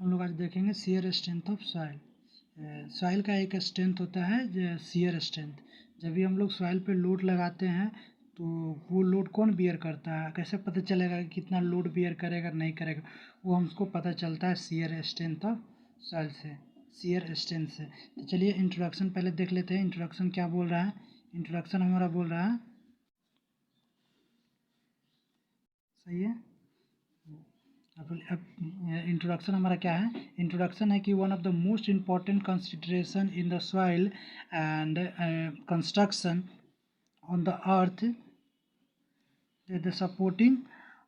हम लोग आज देखेंगे shear strength of soil. Soil का एक स्ट्रेंथ होता है शियर स्ट्रेंथ। जब भी हम लोग सॉइल पे लोड लगाते हैं तो वो लोड कौन बियर करता है, कैसे पता चलेगा कि कितना लोड बियर करेगा नहीं करेगा, वो हमको पता चलता है शियर स्ट्रेंथ ऑफ सॉइल से, शियर स्ट्रेंथ से। तो चलिए इंट्रोडक्शन पहले देख लेते हैं। इंट्रोडक्शन क्या बोल रहा है? इंट्रोडक्शन हमारा बोल रहा है, सही है। अब इंट्रोडक्शन हमारा क्या है? इंट्रोडक्शन है कि one of the most important consideration in the soil and construction on the earth the supporting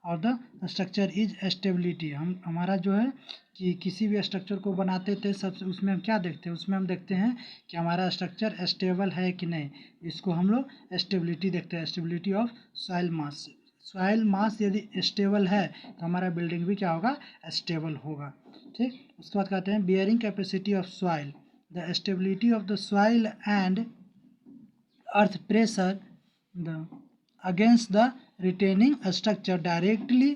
और द स्ट्रक्चर इज स्टेबिलिटी। हमारा जो है कि किसी भी स्ट्रक्चर को बनाते थे सबसे उसमें हम क्या देखते हैं? उसमें हम देखते हैं कि हमारा स्ट्रक्चर स्टेबल है कि नहीं। इसको हम लोग स्टेबिलिटी देखते हैं, stability of soil mass. Soil मास यदि स्टेबल है तो हमारा बिल्डिंग भी क्या होगा? स्टेबल होगा। ठीक, उसके बाद कहते हैं bearing capacity of soil, the stability of the soil and earth pressure the against the retaining structure directly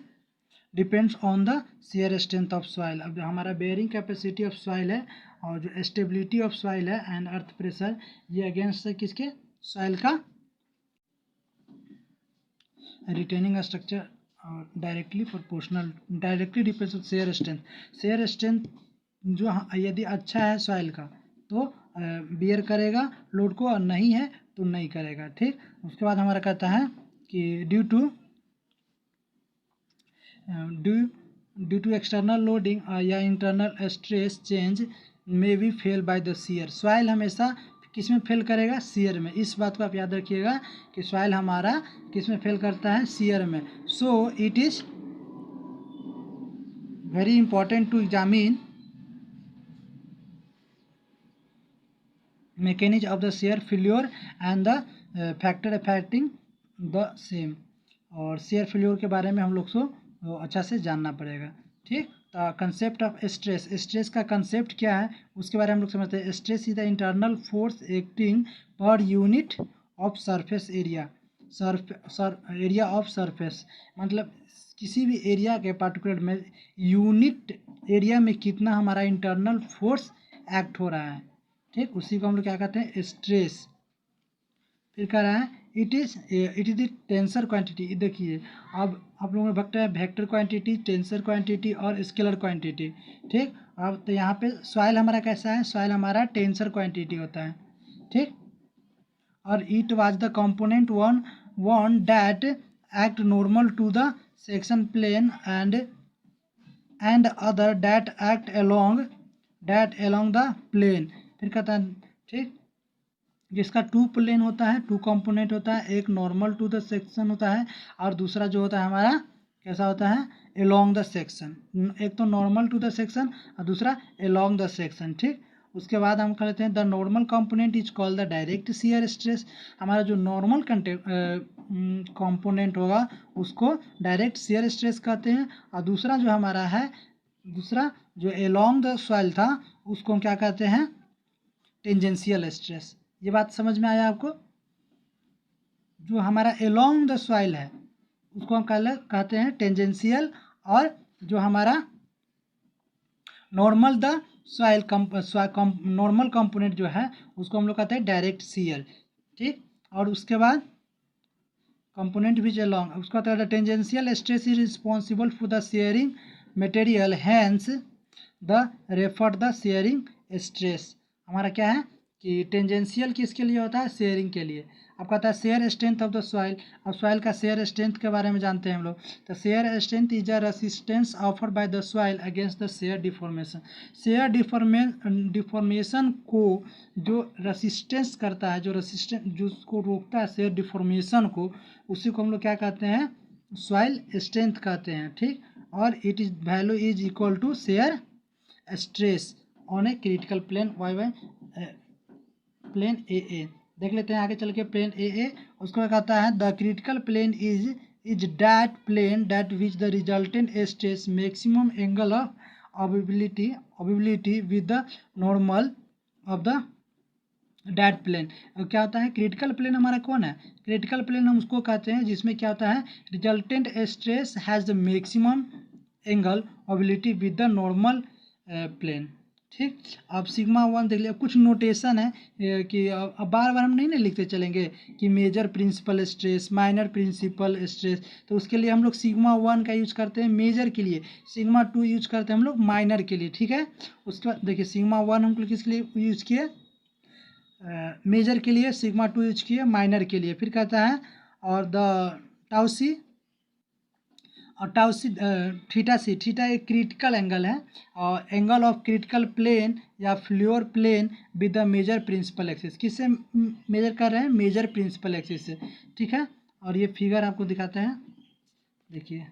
depends on the shear strength of soil। अब जो हमारा bearing capacity of soil है और जो stability of soil है and earth pressure, ये against है किसके? soil का retaining structure directly proportional, directly depends on shear strength। shear strength जो यदि अच्छा है soil का तो बियर करेगा लोड को, और नहीं है तो नहीं करेगा। ठीक, उसके बाद हमारा कहता है कि ड्यू टू एक्सटर्नल लोडिंग या internal stress change may be fail by the shear. Soil हमेशा किस में फेल करेगा? शियर में। इस बात को आप याद रखिएगा कि सॉइल हमारा किस में फेल करता है? शियर में। So it is very important to examine mechanism of the shear failure and the factor affecting the same। और शेयर फेल्योर के बारे में हम लोग को अच्छा से जानना पड़ेगा। ठीक, तो कंसेप्ट ऑफ स्ट्रेस, स्ट्रेस का कंसेप्ट क्या है उसके बारे में हम लोग समझते हैं। Stress is the internal force acting per unit of surface area. Area of surface मतलब किसी भी एरिया के पार्टिकुलर में यूनिट एरिया में कितना हमारा इंटरनल फोर्स एक्ट हो रहा है। ठीक, उसी को हम लोग क्या कहते हैं? स्ट्रेस। फिर कह रहा है it is the tensor quantity. देखिए अब आप लोगों ने भगता है वेक्टर क्वांटिटी, टेंसर क्वांटिटी और स्केलर क्वांटिटी। ठीक, अब तो यहाँ पे सॉइल हमारा कैसा है? सॉइल हमारा टेंसर क्वांटिटी होता है। ठीक, और it was the component one that act normal to the section plane and other that act along the plane. फिर कहता है ठीक, जिसका टू प्लेन होता है, टू कंपोनेंट होता है, एक नॉर्मल टू द सेक्शन होता है और दूसरा जो होता है हमारा कैसा होता है? Along the section. एक तो नॉर्मल टू द सेक्शन और दूसरा अलोंग द सेक्शन। ठीक, उसके बाद हम कहते हैं the normal component is called the direct shear stress. हमारा जो नॉर्मल कंपोनेंट होगा उसको डायरेक्ट शियर स्ट्रेस कहते हैं, और दूसरा जो हमारा है, दूसरा जो अलोंग द सॉइल था उसको हम क्या कहते हैं? Tangential stress. ये बात समझ में आया आपको? जो हमारा अलोंग द सॉइल है उसको हम कहते हैं टेंजेंशियल, और जो हमारा normal the soil normal component जो है उसको हम लोग कहते हैं डायरेक्ट शियर। ठीक, और उसके बाद कंपोनेंट विच अलोंग उसको कहते हैं tangential stress is responsible for the shearing material, hence the referred the shearing stress. हमारा क्या है कि टेंजेंशियल किसके लिए होता है? शेयरिंग के लिए। अब कहता है share strength of the soil. अब सॉइल का शेयर स्ट्रेंथ के बारे में जानते हैं हम लोग। तो shear strength is a resistance offered by the soil against the share deformation. Share deformation को जो रेसिस्टेंस करता है, जो रेसिस्टेंस जिसको रोकता है शेयर डिफॉर्मेशन को, उसी को हम लोग क्या कहते हैं? सॉइल स्ट्रेंथ कहते हैं। ठीक, और it is value is equal to shear stress on a critical plane Y plane A. देख लेते हैं आगे चल के प्लेन ए। उसको कहता है the critical plane is that plane that which the resultant stress maximum angle of obliquity with the normal of the that plane. क्या होता है? क्रिटिकल प्लेन हमारा कौन है? क्रिटिकल प्लेन हम उसको कहते हैं जिसमें क्या होता है? Resultant stress has the maximum angle obliquity with the normal plane. ठीक, अब सिग्मा 1 देख लिया। कुछ नोटेशन है कि अब बार बार हम नहीं ना लिखते चलेंगे कि major principal stress, minor principal stress, तो उसके लिए हम लोग सिग्मा 1 का यूज करते हैं मेजर के लिए, सिग्मा 2 यूज करते हैं हम लोग माइनर के लिए। ठीक है, उसके बाद देखिए सिग्मा 1 हम लोग किसके लिए यूज किए, मेजर के लिए, सिग्मा 2 यूज किए माइनर के लिए। फिर कहता है और द टाउसी, और टाउसी थीटा सी, थीटा एक क्रिटिकल एंगल है और एंगल ऑफ क्रिटिकल प्लेन या floor plane with the major principal axis. किससे मेजर कर रहे हैं, मेजर प्रिंसिपल एक्सिस से। ठीक है, और ये फिगर आपको दिखाते हैं, देखिए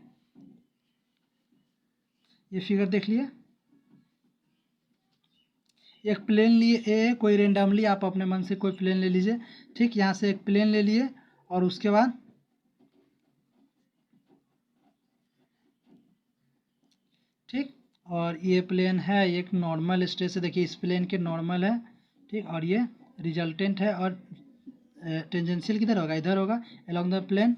ये फिगर देख लिए, एक प्लेन लिए ए, कोई रेंडमली आप अपने मन से कोई प्लेन ले लीजिए। ठीक, यहाँ से एक प्लेन ले लिए और उसके बाद ठीक, और ये प्लेन है एक नॉर्मल स्ट्रेस है, देखिए इस प्लेन के नॉर्मल है। ठीक, और ये रिजल्टेंट है और टेंजेंशियल किधर होगा, इधर होगा अलोंग द प्लेन।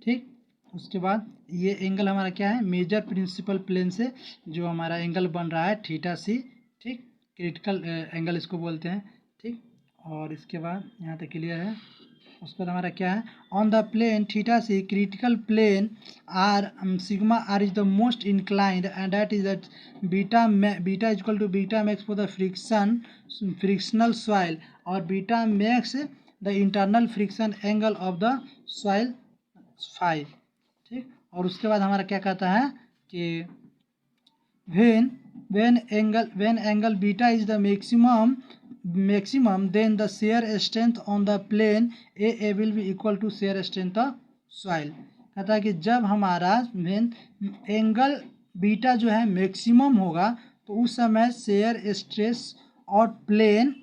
ठीक, उसके बाद ये एंगल हमारा क्या है, मेजर प्रिंसिपल प्लेन से जो हमारा एंगल बन रहा है थीटा सी। ठीक, क्रिटिकल एंगल इसको बोलते हैं। ठीक, और इसके बाद यहाँ तक क्लियर है। उसके बाद हमारा क्या है, on the plane theta C critical plane R sigma R is the most inclined and that is that beta equal to beta max for the frictional soil, और beta max the internal friction angle of the soil phi. ठीक, और उसके बाद हमारा क्या कहता है कि when angle beta is the maximum then the shear strength on the plane AA will be equal to shear strength of soil। कहता है कि जब हमारा एंगल बीटा जो है मैक्सिमम होगा तो उस समय शेयर स्ट्रेस और प्लेन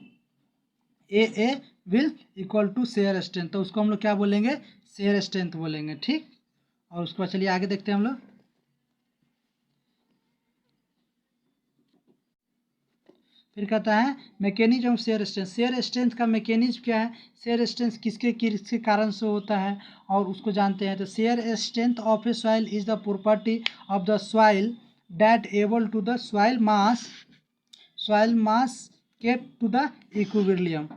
AA will equal to shear strength, तो उसको हम लोग क्या बोलेंगे, शेयर स्ट्रेंथ बोलेंगे। ठीक, और उसके बाद चलिए आगे देखते हैं हम लोग। फिर कहता है mechanism of shear strength, shear strength का मैकेनिज्म क्या है, शेयर स्ट्रेंथ किसके कारण से होता है और उसको जानते हैं। तो shear strength of a soil is the property of the soil that able to the soil mass keep to the equilibrium.